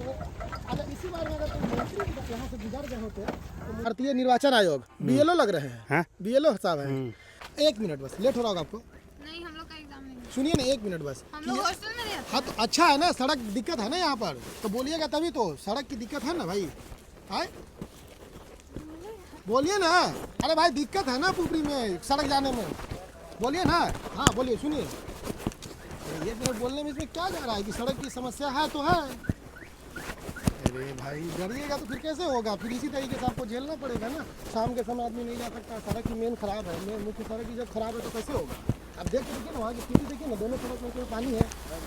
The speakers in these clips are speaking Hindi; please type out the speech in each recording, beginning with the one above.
इसी बार में अगर कोई मंत्री यहाँ से गुजर गए होते तो भारतीय निर्वाचन आयोग बीएलओ लग रहे हैं, बीएलओ साहब हैं। 1 मिनट बस, लेट हो रहा होगा आपको? नहीं, हम लोग का एग्जाम नहीं। सुनिए ना 1 मिनट बस। हम लोग हॉस्टल में रहते हैं। हाँ तो अच्छा है ना, सड़क दिक्कत है ना यहाँ पर, तो बोलिएगा तभी तो। सड़क की दिक्कत है ना भाई, है बोलिए ना। अरे भाई दिक्कत है ना पुपरी में सड़क जाने में, बोलिए ना। हाँ बोलिए, सुनिए। 1 मिनट बोलने में इसमें क्या जा रहा है कि सड़क की समस्या है तो है। अरे भाई डरिएगा तो फिर कैसे होगा, फिर इसी तरीके से आपको झेलना पड़ेगा ना। शाम के समय आदमी नहीं जा सकता, सड़क की मेन खराब है, मेन मुख्य सड़क की जब खराब है तो कैसे होगा। अब देख के देखिए ना, वहाँ की स्थिति देखिए ना, दोनों सड़क में कोई पानी है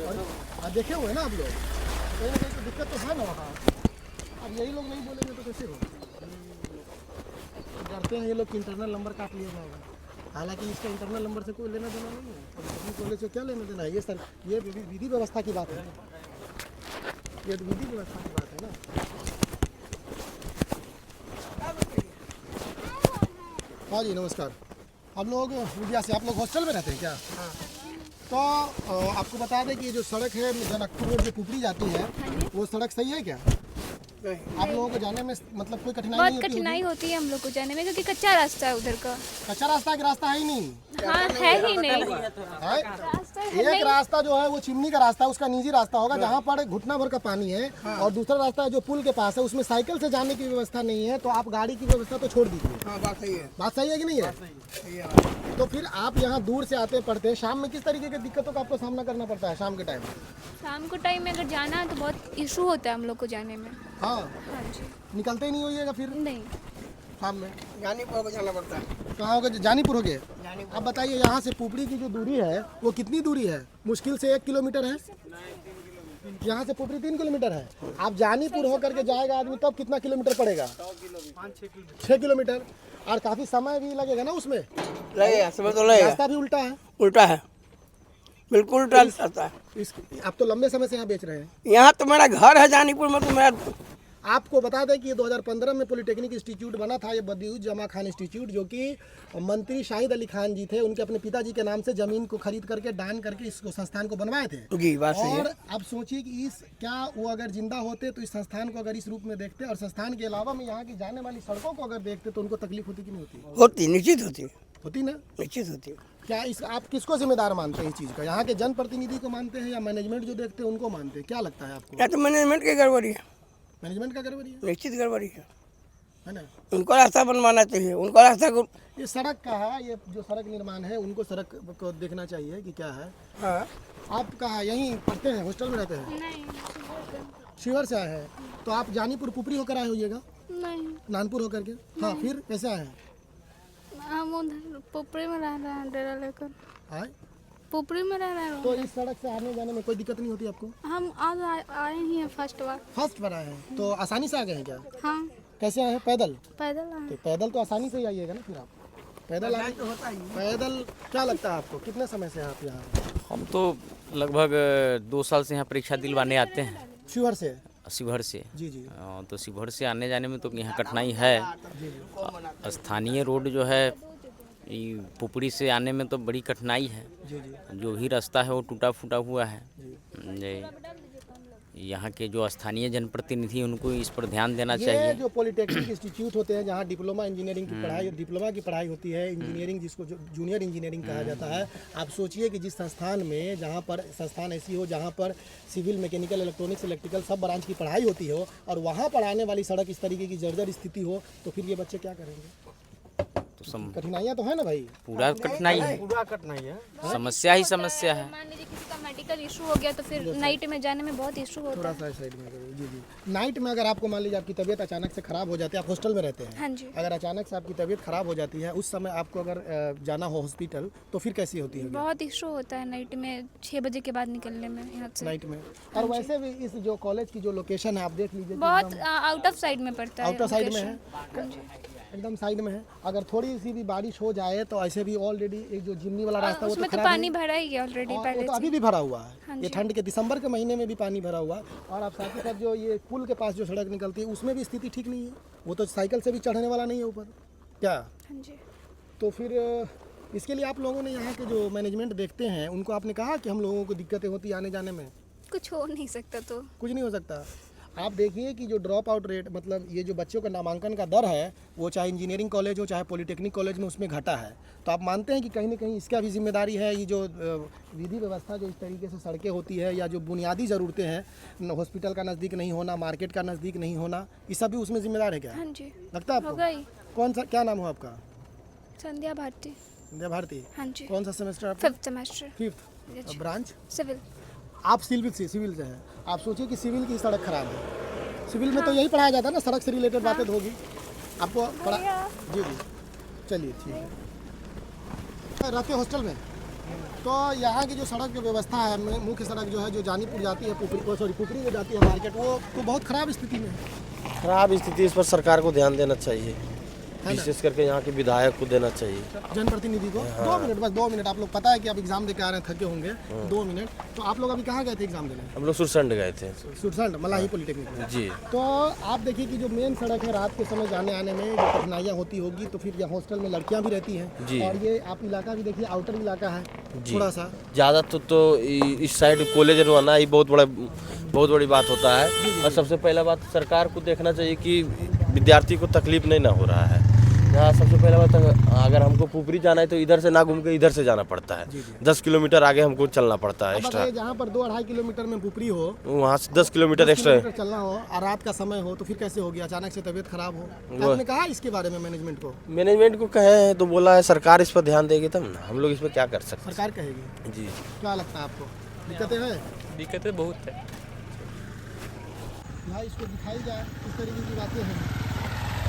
और देखे हुए ना आप लोग, कहीं ना कहीं तो दिक्कत तो है ना वहाँ। अब यही लोग नहीं बोलेंगे तो कैसे होगा। डरते हैं ये लोग कि इंटरनल नंबर काट लिया जाएगा, हालांकि इसका इंटरनल नंबर से कोई लेना देना नहीं है। पॉलिटेक्निक कॉलेज से क्या लेना देना है। ये सर ये विधि व्यवस्था की बात है, ये तो विधि व्यवस्था की बात है ना। हाँ जी नमस्कार। हम लोग विद्या से, आप लोग हॉस्टल में रहते हैं क्या? हाँ। तो आपको बता दें कि ये जो सड़क है जनकपुर रोड जो पुपरी जाती है, वो सड़क सही है क्या? आप लोगों को जाने में मतलब कोई कठिनाई नहीं होती? बहुत कठिनाई होती है हम लोग को जाने में, क्योंकि कच्चा रास्ता है उधर का। कच्चा रास्ता की रास्ता है ही नहीं। हाँ है ही नहीं। एक रास्ता जो है वो चिमनी का रास्ता है, उसका निजी रास्ता होगा जहाँ पर घुटना भर का पानी है। और दूसरा रास्ता है जो पुल के पास है, उसमें साइकिल से जाने की व्यवस्था नहीं है। तो आप गाड़ी की व्यवस्था तो छोड़ दीजिए। बात सही है। बात सही है कि नहीं है? तो फिर आप यहाँ दूर से आते पढ़ते हैं, शाम में किस तरीके की दिक्कतों का आपको सामना करना पड़ता है शाम के टाइम? शाम को टाइम में अगर जाना है तो बहुत इशू होता है हम लोग को जाने में। हाँ हाँ जी। निकलते ही नहीं होइएगा फिर नहीं, शाम में? जानीपुर को जाना पड़ता है। कहाँ होगा? जानीपुर हो गए। अब बताइए यहाँ से पुपरी की जो दूरी है वो कितनी दूरी है? मुश्किल से 1 किलोमीटर है। यहाँ से पुपरी 3 किलोमीटर है। आप जानीपुर होकर के जाएगा आदमी तब कितना किलोमीटर पड़ेगा? 6 किलोमीटर। और काफी समय भी लगेगा ना उसमें। लगेगा, समय तो लगेगा। रास्ता भी उल्टा है। उल्टा है, बिल्कुल उल्टा रास्ता है। आप तो लंबे समय से यहाँ बेच रहे हैं। यहाँ तो मेरा घर है जानीपुर में, तो मेरा आपको बता दें कि ये 2015 में पॉलिटेक्निक इंस्टीट्यूट बना था, ये बदियुज्जमा खान इंस्टीट्यूट, जो कि मंत्री शाहिद अली खान जी थे, उनके अपने पिताजी के नाम से जमीन को खरीद करके दान करके इसको संस्थान को बनवाए थे। जी बात सही है। और अब सोचिए कि इस क्या वो अगर जिंदा होते तो इस संस्थान को अगर इस रूप में देखते, और संस्थान के अलावा में यहाँ की जाने वाली सड़कों को अगर देखते तो उनको तकलीफ होती कि नहीं होती? होती, निश्चित होती, होती ना, निश्चित होती। क्या इस आप किसको जिम्मेदार मानते हैं इस चीज़ का? यहाँ के जनप्रतिनिधि को मानते हैं या मैनेजमेंट जो देखते हैं उनको मानते हैं? क्या लगता है आपको? या तो मैनेजमेंट की गड़बड़ी है। मैनेजमेंट का गड़बड़ी निश्चित गड़बड़ी है ना? उनको रास्ता बनवाना चाहिए, उनको रास्ता को। ये सड़क का है, ये जो सड़क निर्माण है उनको सड़क को देखना चाहिए कि क्या है। हाँ। आप कहाँ यहीं पढ़ते हैं, हॉस्टल में रहते हैं? नहीं, शिवर से आए हैं तो आप जानीपुर पुपरी होकर आए होइएगा? नहीं, नानपुर होकर के। हाँ फिर कैसे आए हैं? हम उधर पुपरी में रह रहे हैं डेरा लेकर। आए पुपरी में रह रहे हैं। तो इस सड़क से आने जाने में कोई दिक्कत नहीं होती आपको? हम आज आए ही हैं फर्स्ट बार। फर्स्ट बार आए हैं तो आसानी से आ गए हैं क्या? हाँ, कैसे आए हैं? पैदल? पैदल आए। तो पैदल तो आसानी से ही आइएगा ना फिर आप। पैदल आए तो होता ही। पैदल क्या लगता है आपको, कितने समय से आप यहाँ? हम तो लगभग 2 साल से यहाँ परीक्षा दिलवाने आते हैं। शिवर से? शिवहर से। जी जी तो शिवहर से आने जाने में तो यहाँ कठिनाई है। स्थानीय रोड जो है पुपरी से आने में तो बड़ी कठिनाई है। जी जी। जो भी रास्ता है वो टूटा फूटा हुआ है। यहाँ के जो स्थानीय जनप्रतिनिधि उनको इस पर ध्यान देना चाहिए। ये जो पॉलिटेक्निक इंस्टीट्यूट होते हैं जहाँ डिप्लोमा इंजीनियरिंग की पढ़ाई, डिप्लोमा की पढ़ाई होती है, इंजीनियरिंग जिसको जो जूनियर इंजीनियरिंग कहा जाता है। आप सोचिए कि जिस संस्थान में, जहाँ पर संस्थान ऐसी हो जहाँ पर सिविल, मैकेनिकल, इलेक्ट्रॉनिक्स, इलेक्ट्रिकल सब ब्रांच की पढ़ाई होती हो, और वहाँ पर आने वाली सड़क इस तरीके की जर्जर स्थिति हो, तो फिर ये बच्चे क्या करेंगे? तो कठिनाइयाँ तो है ना भाई, पूरा कठिनाई है, पूरा कठिनाई है। समस्या ही समस्या है। मान लीजिए किसी का मेडिकल इशू हो गया तो फिर नाइट में जाने में बहुत इशू होता थोड़ा है। सा साइड में करो। जी जी। नाइट में अगर आपको मान लीजिए आपकी तबीयत अचानक से खराब हो जाती है, आप हॉस्टल में रहते हैं। हाँ जी। अगर अचानक से आपकी तबीयत खराब हो जाती है, उस समय आपको अगर जाना हो हॉस्पिटल, तो फिर कैसी होती है? बहुत इशू होता है नाइट में, 6 बजे के बाद निकलने में यहाँ से। नाइट में। और वैसे भी इस जो कॉलेज की जो लोकेशन है आप देख लीजिए, बहुत आउट ऑफ साइड में पड़ता है। आउट ऑफ साइड में है, लोकेशन। एकदम साइड में है। अगर थोड़ी सी भी बारिश हो जाए तो ऐसे भी ऑलरेडी एक जो जिमनी वाला रास्ता वो तो उसमें तो खराब पानी है। भरा ही है ऑलरेडी और पहले वो तो से। अभी भी भरा हुआ है। हाँ ये जी। ठंड के दिसंबर के महीने में भी पानी भरा हुआ है। और आप साथ ही साथ जो ये पुल के पास जो सड़क निकलती है उसमें भी स्थिति ठीक नहीं है, वो तो साइकिल से भी चढ़ने वाला नहीं है ऊपर क्या। हाँ जी। तो फिर इसके लिए आप लोगों ने यहाँ के जो मैनेजमेंट देखते हैं उनको आपने कहा कि हम लोगों को दिक्कतें होती आने जाने में? कुछ हो नहीं सकता तो। कुछ नहीं हो सकता। आप देखिए कि जो ड्रॉप आउट रेट मतलब ये जो बच्चों का नामांकन का दर है वो चाहे इंजीनियरिंग कॉलेज हो चाहे पॉलिटेक्निक कॉलेज में उसमें घटा है। तो आप मानते हैं कि कहीं ना कहीं इसका भी जिम्मेदारी है ये जो विधि व्यवस्था जो इस तरीके से सड़कें होती है या जो बुनियादी ज़रूरतें हैं हॉस्पिटल का नज़दीक नहीं होना, मार्केट का नज़दीक नहीं होना, ये सब भी उसमें जिम्मेदार है क्या? हाँ जी, लगता है हो आपको? गई। कौन सा क्या नाम हो आपका? संध्या भारती। संध्या भारती। हाँ जी, कौन सा सेमेस्टर आपका? 5th semester. 5th। Branch? Civil. आप सिविल से हैं। आप सोचिए कि सिविल की सड़क खराब है। सिविल में तो यही पढ़ाया जाता है ना, सड़क से रिलेटेड बातें तो होगी आपको पढ़ा। जी जी, चलिए ठीक है। रहते हॉस्टल में तो यहाँ की जो सड़क जो व्यवस्था है, मुख्य सड़क जो है जो जानीपुर जाती है पुपरी जो जाती है मार्केट, वो तो बहुत ख़राब स्थिति में है। खराब स्थिति, इस पर सरकार को ध्यान देना चाहिए, विशेष करके यहाँ के विधायक को देना चाहिए, जनप्रतिनिधि को। 2 मिनट बस 2 मिनट। आप लोग पता है कि आप एग्जाम देके आ रहे हैं, थके होंगे। 2 मिनट। तो आप लोग अभी कहाँ गए थे एग्जाम देने? हम लोग सुरसंड गए थे। सुरसंड मलाही पॉलिटेक्निक में। जी। तो आप देखिए कि जो मेन सड़क है रात के समय जाने आने में जो कठिनाइयाँ होती होगी, तो फिर यहाँ हॉस्टल में लड़कियाँ भी रहती हैं जी। और ये आप इलाका भी देखिए आउटर इलाका है थोड़ा सा ज़्यादा तो इस साइड कॉलेज रहना ही बहुत बड़ी बात होता है। और सबसे पहला बात सरकार को देखना चाहिए कि विद्यार्थी को तकलीफ नहीं ना हो रहा है। यहाँ सबसे पहला बात, अगर हमको पुपरी जाना है तो इधर से ना घूम के इधर से जाना पड़ता है। 10 किलोमीटर आगे हमको चलना पड़ता है एक्स्ट्रा। जहाँ पर 2-2.5 किलोमीटर में पुपरी हो, वहाँ से 10 किलोमीटर एक्स्ट्रा चलना हो और रात का समय हो, तो फिर कैसे होगी? अचानक से तबीयत खराब हो। आपने कहा इसके बारे में मैनेजमेंट को कहे हैं तो बोला है सरकार इस पर ध्यान देगी तब ना, हम लोग इसमें क्या कर सकते हैं। सरकार कहेगी। जी। क्या लगता है आपको? दिक्कतें हैं? दिक्कतें बहुत है भाई, इसको दिखाई जाए इस तरीके की बातें हैं।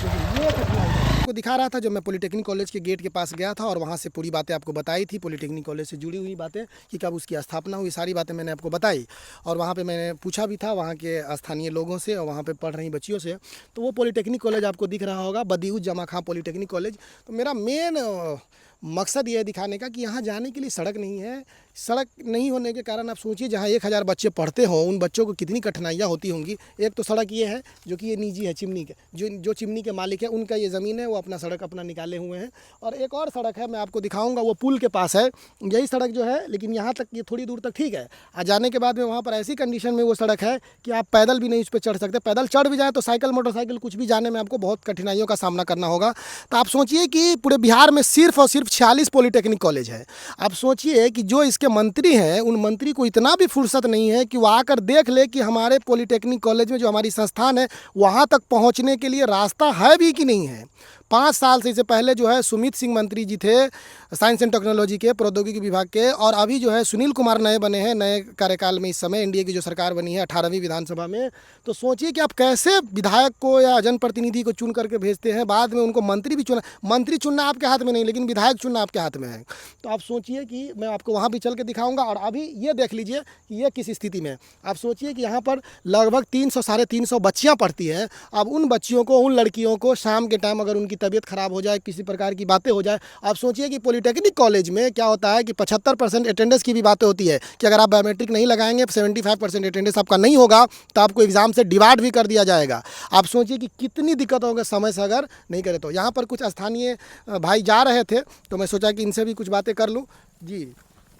ये आपको दिखा रहा था जब मैं पॉलिटेक्निक कॉलेज के गेट के पास गया था और वहाँ से पूरी बातें आपको बताई थी, पॉलिटेक्निक कॉलेज से जुड़ी हुई बातें कि कब उसकी स्थापना हुई, सारी बातें मैंने आपको बताई। और वहाँ पे मैंने पूछा भी था वहाँ के स्थानीय लोगों से और वहाँ पे पढ़ रही बच्चियों से, तो वो पॉलिटेक्निक कॉलेज आपको दिख रहा होगा, बदिऊद जमा खां पॉलिटेक्निक कॉलेज। तो मेरा मेन मकसद ये है दिखाने का कि यहाँ जाने के लिए सड़क नहीं है। सड़क नहीं होने के कारण आप सोचिए जहाँ 1000 बच्चे पढ़ते हों उन बच्चों को कितनी कठिनाइयाँ होती होंगी। एक तो सड़क ये है जो कि ये निजी है, चिमनी के जो चिमनी के मालिक है उनका ये ज़मीन है, वो अपना सड़क अपना निकाले हुए हैं। और एक और सड़क है मैं आपको दिखाऊंगा, वो पुल के पास है यही सड़क जो है, लेकिन यहाँ तक ये थोड़ी दूर तक ठीक है। आ जाने के बाद में वहाँ पर ऐसी कंडीशन में वो सड़क है कि आप पैदल भी नहीं उस पर चढ़ सकते। पैदल चढ़ भी जाए तो साइकिल मोटरसाइकिल कुछ भी जाने में आपको बहुत कठिनाइयों का सामना करना होगा। तो आप सोचिए कि पूरे बिहार में सिर्फ और सिर्फ 46 पॉलिटेक्निक कॉलेज है। आप सोचिए कि जो इसके मंत्री हैं उन मंत्री को इतना भी फुर्सत नहीं है कि वो आकर देख ले कि हमारे पॉलिटेक्निक कॉलेज में जो हमारी संस्थान है वहाँ तक पहुँचने के लिए रास्ता है भी कि नहीं है। 5 साल से इससे पहले जो है सुमित सिंह मंत्री जी थे साइंस एंड टेक्नोलॉजी के, प्रौद्योगिकी विभाग के, और अभी जो है सुनील कुमार नए बने हैं नए कार्यकाल में। इस समय एनडीए की जो सरकार बनी है 18वीं विधानसभा में। तो सोचिए कि आप कैसे विधायक को या जनप्रतिनिधि को चुन करके भेजते हैं, बाद में उनको मंत्री भी चुना। मंत्री चुनना आपके हाथ में नहीं, लेकिन विधायक चुनना आपके हाथ में है। तो आप सोचिए कि मैं आपको वहाँ भी चल के दिखाऊँगा। और अभी ये देख लीजिए कि ये किस स्थिति में। आप सोचिए कि यहाँ पर लगभग 300-350 बच्चियाँ पढ़ती हैं। अब उन बच्चियों को, उन लड़कियों को शाम के टाइम अगर उनकी तबीयत खराब हो जाए, किसी प्रकार की बातें हो जाए, आप सोचिए कि पॉलिटेक्निक कॉलेज में क्या होता है कि 75% अटेंडेंस की भी बातें होती है कि अगर आप बायोमेट्रिक नहीं लगाएंगे, 75% अटेंडेंस आपका नहीं होगा तो आपको एग्जाम से डिवाइड भी कर दिया जाएगा। आप सोचिए कि कितनी दिक्कत होगी समय से अगर नहीं करे तो। यहाँ पर कुछ स्थानीय भाई जा रहे थे तो मैं सोचा कि इनसे भी कुछ बातें कर लूँ। जी,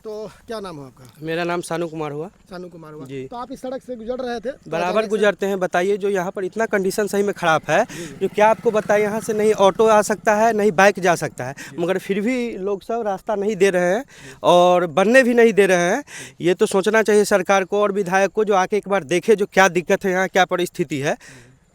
तो क्या नाम है आपका? मेरा नाम सानू कुमार हुआ। सानू कुमार हुआ जी। तो आप इस सड़क से गुजर रहे थे? बराबर गुजरते हैं। बताइए जो यहाँ पर इतना कंडीशन सही में ख़राब है जो क्या आपको बताए, यहाँ से नहीं ऑटो आ सकता है नहीं बाइक जा सकता है, मगर फिर भी लोग सब रास्ता नहीं दे रहे हैं और बनने भी नहीं दे रहे हैं। ये तो सोचना चाहिए सरकार को और विधायक को जो आके एक बार देखे जो क्या दिक्कत है यहाँ, क्या परिस्थिति है।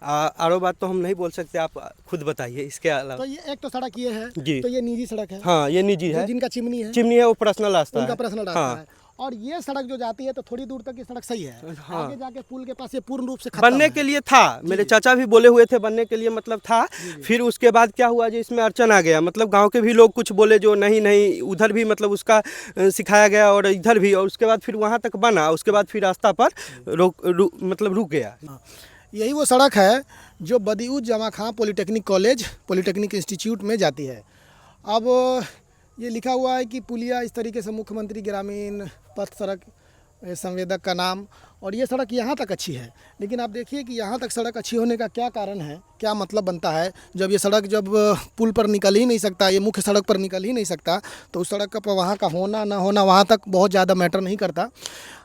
आरो बात तो हम नहीं बोल सकते, आप खुद बताइए इसके अलावा। तो ये एक तो सड़क ये है जी। तो ये निजी सड़क है। हाँ, ये निजी है, जिनका चिमनी है वो पर्सनल रास्ता उनका है। पर्सनल रास्ता हाँ। है। और ये सड़क जो जाती है तो थोड़ी दूर तक ये सड़क सही है। हाँ। आगे जाके पुल के पास ये पूर्ण रूप से खत्म बनने है। के लिए था, मेरे चाचा भी बोले हुए थे बनने के लिए, मतलब था। फिर उसके बाद क्या हुआ जो इसमें अड़चन आ गया, मतलब गांव के भी लोग कुछ बोले जो नहीं उधर भी मतलब उसका सिखाया गया और इधर भी, और उसके बाद फिर वहां तक बना, उसके बाद फिर रास्ता पर रुक गया। यही वो सड़क है जो बदिऊद जमा खां पॉलिटेक्निक कॉलेज पॉलिटेक्निक इंस्टीट्यूट में जाती है। अब ये लिखा हुआ है कि पुलिया इस तरीके से मुख्यमंत्री ग्रामीण पथ सड़क संवेदक का नाम, और ये सड़क यहाँ तक अच्छी है, लेकिन आप देखिए कि यहाँ तक सड़क अच्छी होने का क्या कारण है, क्या मतलब बनता है। जब ये सड़क जब पुल पर निकल ही नहीं सकता, ये मुख्य सड़क पर निकल ही नहीं सकता, तो उस सड़क का वहाँ का होना ना होना वहाँ तक बहुत ज़्यादा मैटर नहीं करता।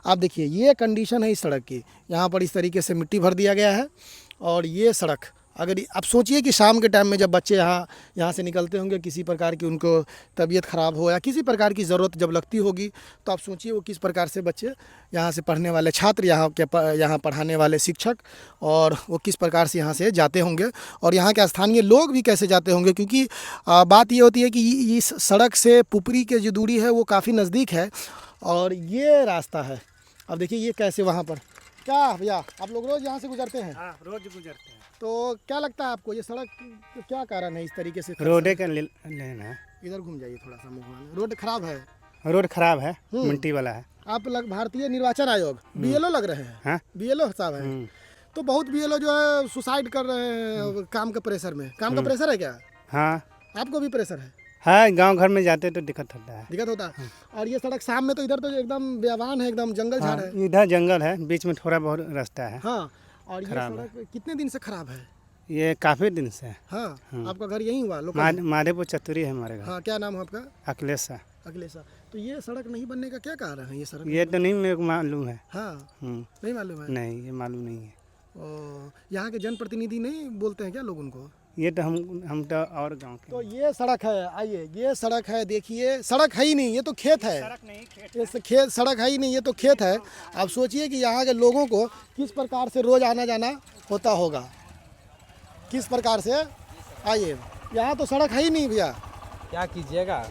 आप देखिए ये कंडीशन है इस सड़क की, यहाँ पर इस तरीके से मिट्टी भर दिया गया है। और ये सड़क अगर आप सोचिए कि शाम के टाइम में जब बच्चे यहाँ से निकलते होंगे, किसी प्रकार की उनको तबीयत ख़राब हो या किसी प्रकार की ज़रूरत जब लगती होगी, तो आप सोचिए वो किस प्रकार से बच्चे यहाँ से पढ़ने वाले छात्र, यहाँ पढ़ाने वाले शिक्षक, और वो किस प्रकार से यहाँ से जाते होंगे, और यहाँ के स्थानीय लोग भी कैसे जाते होंगे। क्योंकि बात ये होती है कि इस सड़क से पुपरी की जो दूरी है वो काफ़ी नज़दीक है, और ये रास्ता है। अब देखिए ये कैसे वहाँ पर, क्या भैया आप लोग रोज़ यहाँ से गुजरते हैं? हाँ, रोज गुजरते हैं। तो क्या लगता है आपको ये सड़क क्या कारण है इस तरीके से? रोडे का लेना है, इधर घूम जाइए थोड़ा सा मुँह में। रोड खराब है, रोड खराब है, मिट्टी वाला है। आप भारतीय निर्वाचन आयोग बीएलओ लग रहे हैं? हाँ? बीएलओ साहब है। तो बहुत बीएलओ जो है सुसाइड कर रहे हैं काम के प्रेशर में। काम का प्रेशर है क्या? हाँ, आपको भी प्रेशर है? हाँ, गांव घर में जाते तो दिक्कत होता है। दिक्कत होता है। और ये सड़क शाम में तो इधर तो एकदम बेवान है, एकदम जंगल झाड़ हाँ, है। इधर जंगल है, बीच में थोड़ा बहुत रास्ता है। हाँ, और ये सड़क कितने दिन से खराब है? ये काफी दिन से है। हाँ, आपका घर यहीं हुआ लोकल? माधेपुर चतुरी है हमारे घर। हाँ, क्या नाम है आपका? अखिलेश। अखिलेश। तो ये सड़क नहीं बनने का क्या कारण है? ये सड़क ये तो नहीं मेरे को मालूम है। हाँ, नहीं मालूम है? नहीं, ये मालूम नहीं है। यहाँ के जनप्रतिनिधि नहीं बोलते हैं क्या लोग उनको? ये तो हम तो और गांव के। तो ये सड़क है, आइए ये सड़क है, देखिए सड़क है ही नहीं, ये तो खेत है। ये खेत, सड़क है ही नहीं, ये तो खेत है। आप सोचिए कि यहाँ के लोगों को किस प्रकार से रोज आना जाना होता होगा, किस प्रकार से। आइए, यहाँ तो सड़क है ही नहीं भैया, क्या कीजिएगा।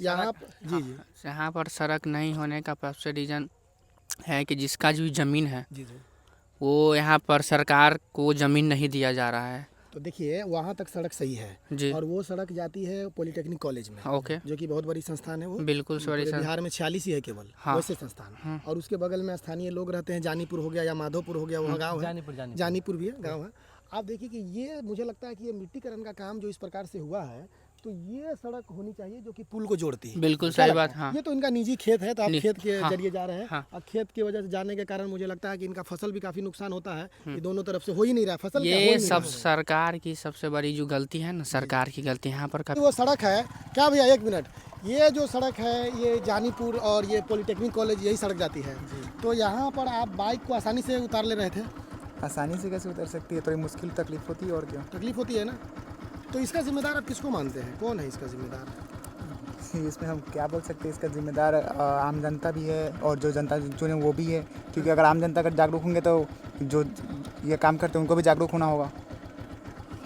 यहाँ जी जी यहाँ पर सड़क नहीं होने का सबसे रीज़न है कि जिसका जो ज़मीन है जी जी, वो यहाँ पर सरकार को ज़मीन नहीं दिया जा रहा है। तो देखिए वहाँ तक सड़क सही है जी। और वो सड़क जाती है पॉलिटेक्निक कॉलेज में, ओके, जो कि बहुत बड़ी संस्थान है। वो बिल्कुल सॉरी पूरे सर। बिहार में 46 ही है केवल वैसे संस्थान। और उसके बगल में स्थानीय लोग रहते हैं, जानीपुर हो गया या माधोपुर हो गया, वहाँ गाँव है, जानीपुर भी है, गाँव है। आप देखिए कि ये मुझे लगता है कि ये मिट्टीकरण का काम जो इस प्रकार से हुआ है, तो ये सड़क होनी चाहिए जो कि पुल को जोड़ती है। बिल्कुल सही बात। हाँ, ये तो इनका निजी खेत है, तो आप खेत के हाँ, जरिए जा रहे हैं। हाँ। अब खेत की वजह से जाने के कारण मुझे लगता है कि इनका फसल भी काफी नुकसान होता है। ये दोनों तरफ से हो ही नहीं रहा फसल। ये सब सरकार की सबसे बड़ी जो गलती है ना, सरकार की गलती यहाँ पर वो सड़क है क्या भैया, एक मिनट, ये जो सड़क है ये जानीपुर और ये पॉलिटेक्निक कॉलेज यही सड़क जाती है। तो यहाँ पर आप बाइक को आसानी से उतार ले रहे थे? आसानी से कैसे उतर सकती है, थोड़ी मुश्किल तकलीफ होती है, और क्या तकलीफ होती है ना। तो इसका जिम्मेदार आप किसको मानते हैं, कौन है इसका जिम्मेदार? इसमें हम क्या बोल सकते हैं, इसका जिम्मेदार आम जनता भी है और जो जनता चुने वो भी है। क्योंकि अगर आम जनता अगर जागरूक होंगे तो जो ये काम करते हैं उनको भी जागरूक होना होगा,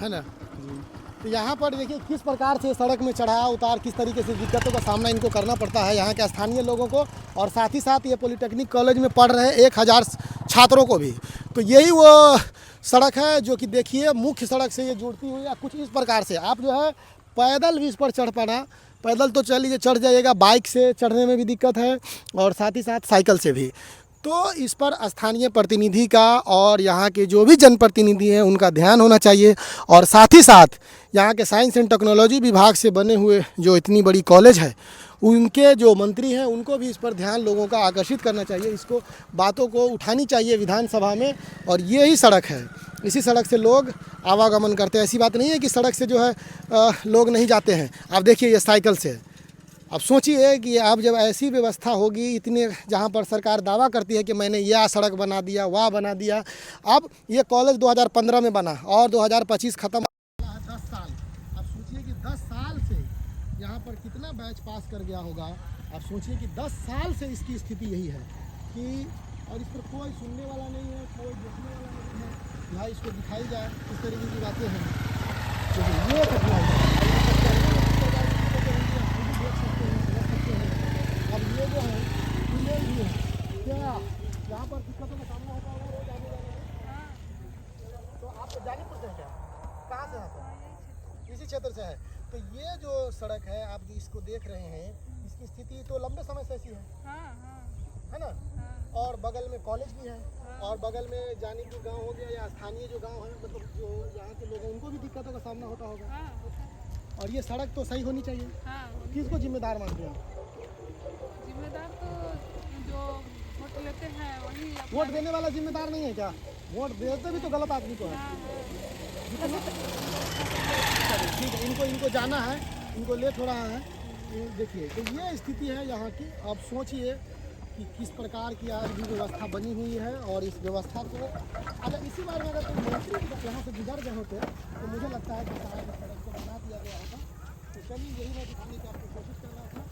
है ना। तो यहाँ पर देखिए किस प्रकार से सड़क में चढ़ाव उतार, किस तरीके से दिक्कतों का सामना इनको करना पड़ता है यहाँ के स्थानीय लोगों को, और साथ ही साथ ये पॉलिटेक्निक कॉलेज में पढ़ रहे 1000 छात्रों को भी। तो यही वो सड़क है जो कि देखिए मुख्य सड़क से ये जुड़ती हुई है। कुछ इस प्रकार से आप जो है पैदल भी इस पर चढ़ पाना, पैदल तो चल लीजिए चढ़ जाइएगा, बाइक से चढ़ने में भी दिक्कत है और साथ ही साथ साइकिल से भी। तो इस पर स्थानीय प्रतिनिधि का और यहाँ के जो भी जनप्रतिनिधि हैं उनका ध्यान होना चाहिए, और साथ ही साथ यहाँ के साइंस एंड टेक्नोलॉजी विभाग से बने हुए जो इतनी बड़ी कॉलेज है उनके जो मंत्री हैं उनको भी इस पर ध्यान लोगों का आकर्षित करना चाहिए, इसको बातों को उठानी चाहिए विधानसभा में। और ये ही सड़क है, इसी सड़क से लोग आवागमन करते हैं। ऐसी बात नहीं है कि सड़क से जो है लोग नहीं जाते हैं। आप देखिए ये साइकिल से, अब सोचिए कि आप जब ऐसी व्यवस्था होगी इतने, जहाँ पर सरकार दावा करती है कि मैंने यह सड़क बना दिया, वह बना दिया। अब ये कॉलेज 2015 में बना और 2025 ख़त्म। 10 साल, अब सोचिए कि 10 साल से यहाँ पर कितना बैच पास कर गया होगा। आप सोचिए कि 10 साल से इसकी स्थिति यही है कि, और इस पर कोई सुनने वाला नहीं है, कोई देखने वाला नहीं है। यहाँ इसको दिखाई जाए इस तरीके की बातें हैं, तो ये कठिनाई है। अब ये जो है ये भी है क्या, यहाँ पर दिक्कतों का सामना होता होगा रोज आने जाने में। तो आप जानीपुर से हैं क्या, कहाँ से हैं? इसी क्षेत्र से है। तो ये जो सड़क है आप इसको देख रहे हैं, इसकी स्थिति तो लंबे समय से ऐसी है, है ना। और बगल में कॉलेज भी है, और बगल में जानीपुर गांव हो गया या स्थानीय जो गांव है, मतलब जो यहाँ के लोग हैं उनको भी दिक्कतों का सामना होता होगा। और ये सड़क तो सही होनी चाहिए। किसको जिम्मेदार मानते हैं? जिम्मेदार तो लेते हैं वही वोट देने वाला जिम्मेदार नहीं है क्या? वोट देते भी तो गलत आदमी को है। ठीक है, इनको जाना है, इनको लेट हो रहा है। देखिए तो ये स्थिति है यहाँ की। आप सोचिए कि किस प्रकार की आज भी व्यवस्था बनी हुई है और इस व्यवस्था को अगर इसी बार में अगर कोई मंत्री यहाँ से गुजर गए होते तो मुझे लगता है कि शायद सड़क को बना दिया गया होता। तो चलिए यही मैं दिखाने की आपको कोशिश कर रहा था।